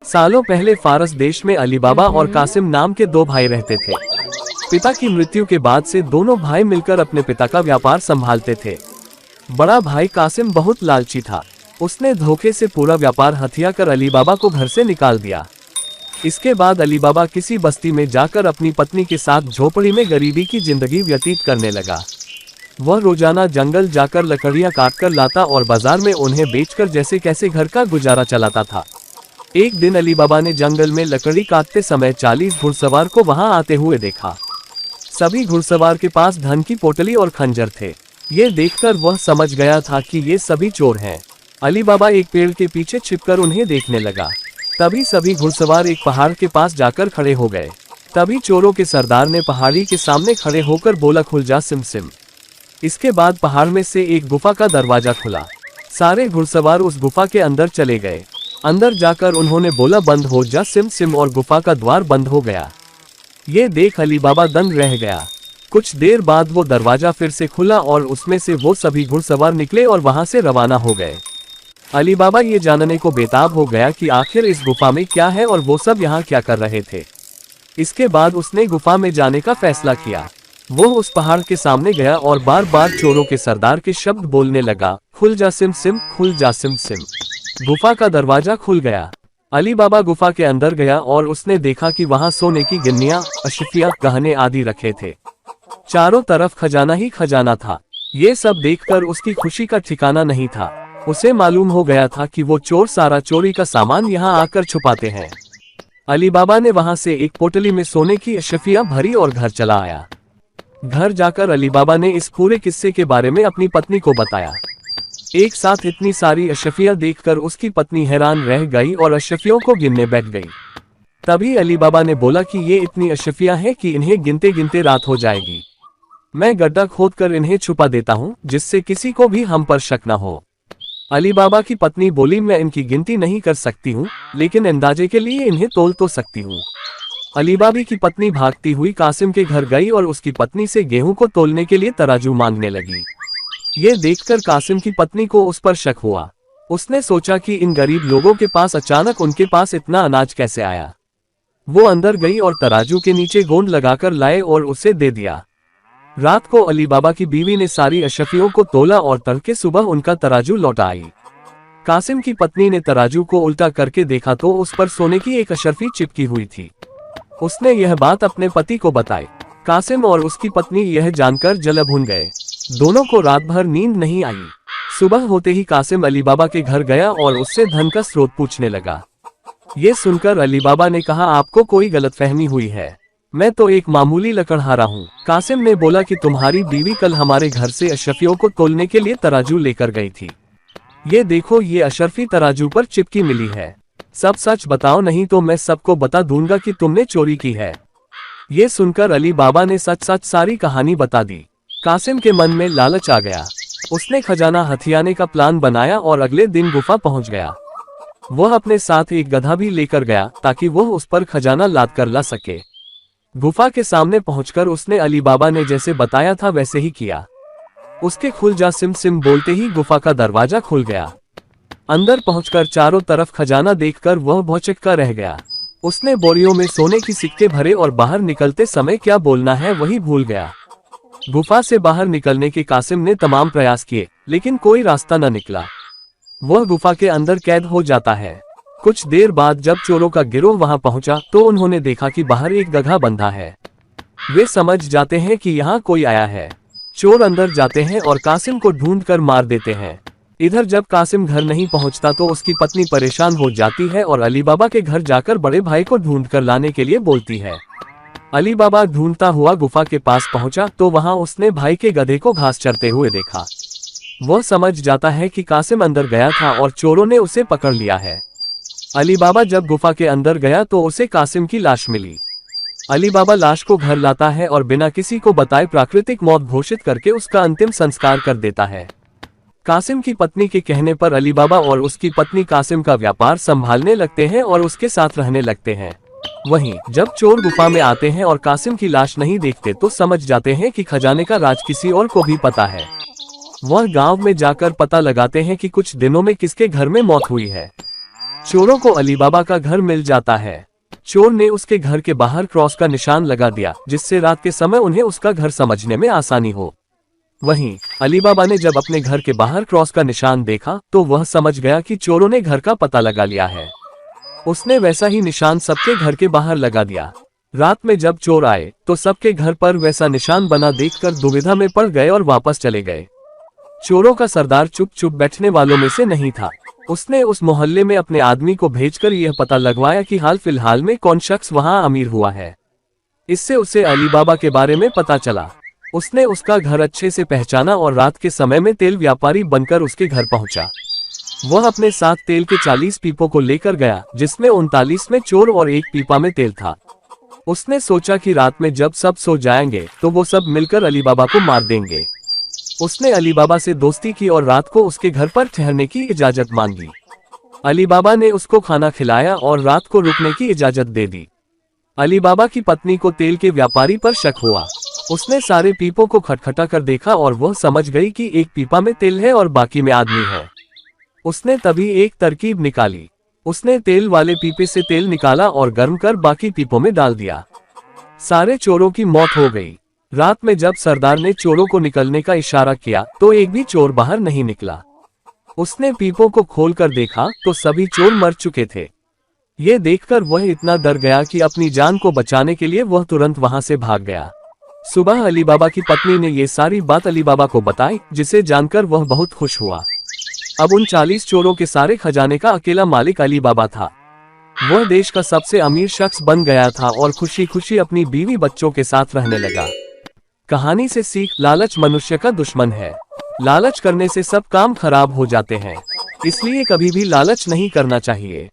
सालों पहले फारस देश में अली बाबा और कासिम नाम के दो भाई रहते थे। पिता की मृत्यु के बाद से दोनों भाई मिलकर अपने पिता का व्यापार संभालते थे। बड़ा भाई कासिम बहुत लालची था। उसने धोखे से पूरा व्यापार हथिया कर अली बाबा को घर से निकाल दिया। इसके बाद अली बाबा किसी बस्ती में जाकर अपनी पत्नी के साथ झोपड़ी में गरीबी की जिंदगी व्यतीत करने लगा। वह रोजाना जंगल जाकर लकड़ियां काटकर लाता और बाजार में उन्हें बेचकर जैसे कैसे घर का गुजारा चलाता था। एक दिन अली बाबा ने जंगल में लकड़ी काटते समय 40 घुड़सवार को वहां आते हुए देखा। सभी घुड़सवार के पास धन की पोटली और खंजर थे। ये देखकर वह समझ गया था कि ये सभी चोर हैं। अली बाबा एक पेड़ के पीछे छिपकर उन्हें देखने लगा। तभी सभी घुड़सवार एक पहाड़ के पास जाकर खड़े हो गए। तभी चोरों के सरदार ने पहाड़ी के सामने खड़े होकर बोला, खुल जा सिम सिम। इसके बाद पहाड़ में से एक गुफा का दरवाजा खुला। सारे घुड़सवार उस गुफा के अंदर चले गए। अंदर जाकर उन्होंने बोला, बंद हो जा सिम सिम, और गुफा का द्वार बंद हो गया। ये देख अली बाबा दंग रह गया। कुछ देर बाद वो दरवाजा फिर से खुला और उसमें से वो सभी घुड़सवार निकले और वहां से रवाना हो गए। अली बाबा ये जानने को बेताब हो गया कि आखिर इस गुफा में क्या है और वो सब यहाँ क्या कर रहे थे। इसके बाद उसने गुफा में जाने का फैसला किया। वो उस पहाड़ के सामने गया और बार बार चोरों के सरदार के शब्द बोलने लगा, खुल जा सिम सिम, खुल जा सिम सिम। गुफा का दरवाजा खुल गया। अली बाबा गुफा के अंदर गया और उसने देखा कि वहां सोने की गिन्नियां, अशफिया, गहने आदि रखे थे। चारों तरफ खजाना ही खजाना था। ये सब देखकर उसकी खुशी का ठिकाना नहीं था। उसे मालूम हो गया था कि वो चोर सारा चोरी का सामान यहाँ आकर छुपाते हैं। अली बाबा ने वहां से एक पोटली में सोने की अशफिया भरी और घर चला आया। घर जाकर अली बाबा ने इस पूरे किस्से के बारे में अपनी पत्नी को बताया। एक साथ इतनी सारी अशफिया देखकर उसकी पत्नी हैरान रह गई और अशफियों को गिनने बैठ गई। तभी अली बाबा ने बोला कि ये इतनी अशफिया हैं कि इन्हें गिनते गिनते रात हो जाएगी। मैं गड्ढा खोदकर इन्हें छुपा देता हूँ, जिससे किसी को भी हम पर शक न हो। अली बाबा की पत्नी बोली, मैं इनकी गिनती नहीं कर सकती हूँ, लेकिन अंदाजे के लिए इन्हें तोल तो सकती हूँ। अली बाबा की पत्नी भागती हुई कासिम के घर गई और उसकी पत्नी से गेहूं को तोलने के लिए तराजू मांगने लगी। ये देखकर कासिम की पत्नी को उस पर शक हुआ। उसने सोचा कि इन गरीब लोगों के पास अचानक उनके पास इतना अनाज कैसे आया। वो अंदर गई और तराजू के नीचे गोंद लगाकर लाए और उसे दे दिया। रात को अली बाबा की बीवी ने सारी अशफियों को तोला और तड़के सुबह उनका तराजू लौटा आई। कासिम की पत्नी ने तराजू को उल्टा करके देखा तो उस पर सोने की एक अशर्फी चिपकी हुई थी। उसने यह बात अपने पति को बताई। कासिम और उसकी पत्नी यह जानकर जल भुन गए। दोनों को रात भर नींद नहीं आई। सुबह होते ही कासिम अली बाबा के घर गया और उससे धन का स्रोत पूछने लगा। ये सुनकर अली बाबा ने कहा, आपको कोई गलतफहमी हुई है, मैं तो एक मामूली लकड़हारा हूँ। कासिम ने बोला कि तुम्हारी बीवी कल हमारे घर से अशरफियों को तोलने के लिए तराजू लेकर गई थी। ये देखो, ये अशरफी तराजू पर चिपकी मिली है। सब सच बताओ, नहीं तो मैं सबको बता दूंगा कि तुमने चोरी की है। ये सुनकर अली बाबा ने सच सच सारी कहानी बता दी। कासिम के मन में लालच आ गया। उसने खजाना हथियाने का प्लान बनाया और अगले दिन गुफा पहुंच गया। वह अपने साथ एक गधा भी लेकर गया ताकि वह उस पर खजाना लाद कर ला सके। गुफा के सामने पहुंचकर उसने अली बाबा ने जैसे बताया था वैसे ही किया। उसके खुल जा सिम सिम बोलते ही गुफा का दरवाजा खुल गया। अंदर पहुंचकर चारों तरफ खजाना देखकर वह भौचक्का रह गया। उसने बोरियों में सोने की सिक्के भरे और बाहर निकलते समय क्या बोलना है वही भूल गया। गुफा से बाहर निकलने के कासिम ने तमाम प्रयास किए, लेकिन कोई रास्ता न निकला। वह गुफा के अंदर कैद हो जाता है। कुछ देर बाद जब चोरों का गिरोह वहां पहुंचा तो उन्होंने देखा कि बाहर एक गधा बंधा है। वे समझ जाते हैं कि यहाँ कोई आया है। चोर अंदर जाते हैं और कासिम को ढूंढकर मार देते हैं। इधर जब कासिम घर नहीं पहुंचता तो उसकी पत्नी परेशान हो जाती है और अली बाबा के घर जाकर बड़े भाई को ढूंढकर लाने के लिए बोलती है। अली बाबा ढूंढता हुआ गुफा के पास पहुंचा तो वहां उसने भाई के गधे को घास चरते हुए देखा। वह समझ जाता है कि कासिम अंदर गया था और चोरों ने उसे पकड़ लिया है। अली बाबा जब गुफा के अंदर गया तो उसे कासिम की लाश मिली। अली बाबा लाश को घर लाता है और बिना किसी को बताए प्राकृतिक मौत घोषित करके उसका अंतिम संस्कार कर देता है। कासिम की पत्नी के कहने पर अली बाबा और उसकी पत्नी कासिम का व्यापार संभालने लगते हैं और उसके साथ रहने लगते हैं। वहीं जब चोर गुफा में आते हैं और कासिम की लाश नहीं देखते तो समझ जाते हैं कि खजाने का राज किसी और को भी पता है। वह गांव में जाकर पता लगाते हैं कि कुछ दिनों में किसके घर में मौत हुई है। चोरों को अली बाबा का घर मिल जाता है। चोर ने उसके घर के बाहर क्रॉस का निशान लगा दिया, जिससे रात के समय उन्हें उसका घर समझने में आसानी हो। वहीं अली बाबा ने जब अपने घर के बाहर क्रॉस का निशान देखा तो वह समझ गया कि चोरों ने घर का पता लगा लिया है। उसने वैसा ही निशान सबके घर के बाहर लगा दिया। रात में जब चोर आए तो सबके घर पर वैसा निशान बना देखकर दुविधा में पड़ गए और वापस चले गए। चोरों का सरदार चुप चुप बैठने वालों में से नहीं था। उसने उस मोहल्ले में अपने आदमी को भेजकर यह पता लगवाया कि हाल फिलहाल में कौन शख्स वहां अमीर हुआ है। इससे उसे अली बाबा के बारे में पता चला। उसने उसका घर अच्छे से पहचाना और रात के समय में तेल व्यापारी बनकर उसके घर पहुंचा। वह अपने साथ तेल के 40 पीपों को लेकर गया, जिसमें 39 में चोर और एक पीपा में तेल था। उसने सोचा कि रात में जब सब सो जाएंगे तो वो सब मिलकर अली बाबा को मार देंगे। उसने अली बाबा से दोस्ती की और रात को उसके घर पर ठहरने की इजाजत मांगी। अली बाबा ने उसको खाना खिलाया और रात को रुकने की इजाजत दे दी। अली बाबा की पत्नी को तेल के व्यापारी पर शक हुआ। उसने सारे पीपों को खटखटा कर देखा और वह समझ गई कि एक पीपा में तेल है और बाकी में आदमी है। उसने तभी एक तरकीब निकाली। उसने तेल वाले पीपे से तेल निकाला और गर्म कर बाकी पीपों में डाल दिया। सारे चोरों की मौत हो गई। रात में जब सरदार ने चोरों को निकलने का इशारा किया तो एक भी चोर बाहर नहीं निकला। उसने पीपों को खोलकर देखा तो सभी चोर मर चुके थे। ये देखकर वह इतना डर गया कि अपनी जान को बचाने के लिए वह तुरंत वहां से भाग गया। सुबह अली बाबा की पत्नी ने ये सारी बात अली बाबा को बताई, जिसे जानकर वह बहुत खुश हुआ। अब उन 40 चोरों के सारे खजाने का अकेला मालिक अली बाबा था। वह देश का सबसे अमीर शख्स बन गया था और खुशी खुशी अपनी बीवी बच्चों के साथ रहने लगा। कहानी से सीख: लालच मनुष्य का दुश्मन है। लालच करने से सब काम खराब हो जाते हैं, इसलिए कभी भी लालच नहीं करना चाहिए।